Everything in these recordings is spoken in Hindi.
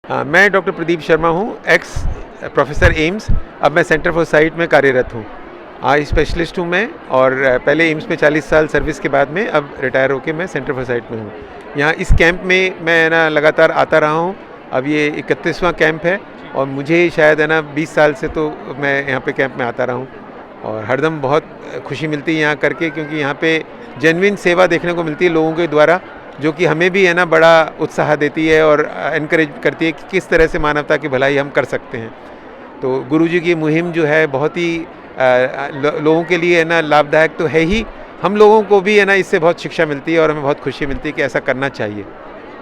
मैं डॉक्टर प्रदीप शर्मा हूँ, एक्स प्रोफेसर एम्स। अब मैं सेंटर फॉर साइट में कार्यरत हूँ। आई स्पेशलिस्ट हूँ मैं, और पहले एम्स में 40 साल सर्विस के बाद में अब रिटायर होकर मैं सेंटर फॉर साइट में हूँ। यहाँ इस कैंप में मैं ना लगातार आता रहा हूँ। अब ये 31वां कैंप है और मुझे शायद है ना 20 साल से तो मैं यहाँ पे कैंप में आता रहा हूँ, और हरदम बहुत खुशी मिलती है यहाँ करके, क्योंकि यहाँ पे जेन्युइन सेवा देखने को मिलती है लोगों के द्वारा, जो कि हमें भी है ना बड़ा उत्साह देती है और एनकरेज करती है कि किस तरह से मानवता की भलाई हम कर सकते हैं। तो गुरुजी की मुहिम जो है बहुत ही लोगों के लिए है ना लाभदायक तो है ही, हम लोगों को भी है ना इससे बहुत शिक्षा मिलती है और हमें बहुत खुशी मिलती है कि ऐसा करना चाहिए।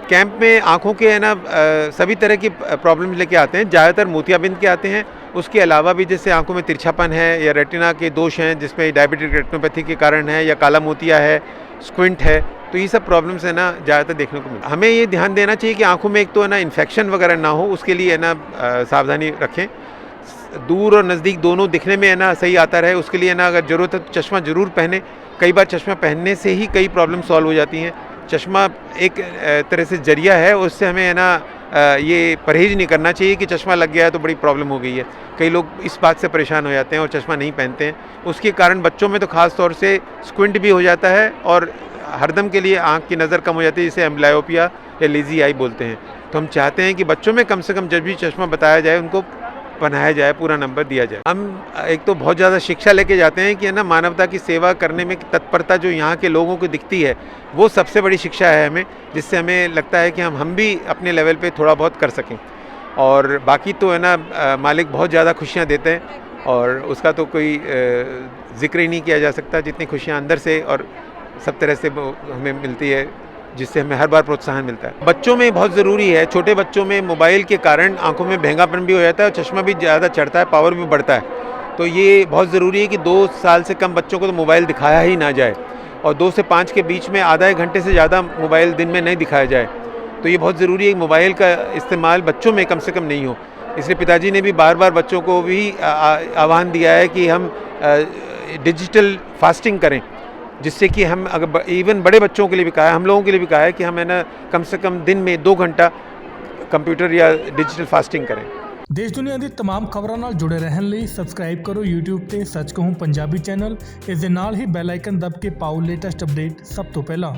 कैंप में आँखों के है ना सभी तरह की प्रॉब्लम लेके आते हैं, ज़्यादातर मोतियाबिंद के आते हैं। उसके अलावा भी जैसे आँखों में तिरछापन है या रेटिना के दोष हैं, जिसमें डायबिटिक रेटिनोपैथी के कारण है, या काला मोतिया है, स्क्विंट है, तो ये सब प्रॉब्लम्स है ना ज़्यादातर देखने को मिलता है। हमें ये ध्यान देना चाहिए कि आँखों में एक तो है ना इन्फेक्शन वगैरह ना हो, उसके लिए है ना सावधानी रखें। दूर और नज़दीक दोनों दिखने में है ना सही आता रहे, उसके लिए है ना अगर ज़रूरत है तो चश्मा ज़रूर पहने। कई बार चश्मा पहनने से ही कई प्रॉब्लम सॉल्व हो जाती हैं। चश्मा एक तरह से जरिया है, उससे हमें है ना ये परहेज़ नहीं करना चाहिए कि चश्मा लग गया है तो बड़ी प्रॉब्लम हो गई है। कई लोग इस बात से परेशान हो जाते हैं और चश्मा नहीं पहनते हैं। उसके कारण बच्चों में तो ख़ास तौर से स्क्विंट भी हो जाता है और हरदम के लिए आँख की नज़र कम हो जाती है, जिसे एम्ब्लायोपिया या लेज़ी आई बोलते हैं। तो हम चाहते हैं कि बच्चों में कम से कम जब भी चश्मा बताया जाए उनको पहनाया जाए, पूरा नंबर दिया जाए। हम एक तो बहुत ज़्यादा शिक्षा लेके जाते हैं कि है ना मानवता की सेवा करने में तत्परता जो यहाँ के लोगों को दिखती है, वो सबसे बड़ी शिक्षा है हमें, जिससे हमें लगता है कि हम भी अपने लेवल पे थोड़ा बहुत कर सकें। और बाकी तो है ना मालिक बहुत ज़्यादा खुशियाँ देते हैं और उसका तो कोई ज़िक्र ही नहीं किया जा सकता, जितनी खुशियाँ अंदर से और सब तरह से वो हमें मिलती है, जिससे हमें हर बार प्रोत्साहन मिलता है। बच्चों में बहुत ज़रूरी है, छोटे बच्चों में मोबाइल के कारण आंखों में भेंगापन भी हो जाता है और चश्मा भी ज़्यादा चढ़ता है, पावर भी बढ़ता है। तो ये बहुत ज़रूरी है कि 2 साल से कम बच्चों को तो मोबाइल दिखाया ही ना जाए, और 2 से 5 के बीच में आधा 1 घंटे से ज़्यादा मोबाइल दिन में नहीं दिखाया जाए। तो ये बहुत ज़रूरी है कि मोबाइल का इस्तेमाल बच्चों में कम से कम नहीं हो। इसलिए पिताजी ने भी बार-बार बच्चों को भी आह्वान दिया है कि हम डिजिटल फास्टिंग करें, जिससे कि हम अगर इवन बड़े बच्चों के लिए भी कहा है, हम लोगों के लिए भी कहा है कि हम है ना कम से कम दिन में 2 घंटा कंप्यूटर या डिजिटल फास्टिंग करें। देश दुनिया ਦੀ तमाम ਖਬਰਾਂ ਨਾਲ ਜੁੜੇ ਰਹਿਣ ਲਈ ਸਬਸਕ੍ਰਾਈਬ ਕਰੋ YouTube ਤੇ ਸੱਚ ਕਹੂੰ ਪੰਜਾਬੀ ਚੈਨਲ। ਇਸ ਦੇ ਨਾਲ ਹੀ ਬੈਲ ਆਈਕਨ ਦਬ ਕੇ ਪਾਓ ਲੇਟੈਸਟ ਅਪਡੇਟ ਸਭ ਤੋਂ ਪਹਿਲਾਂ।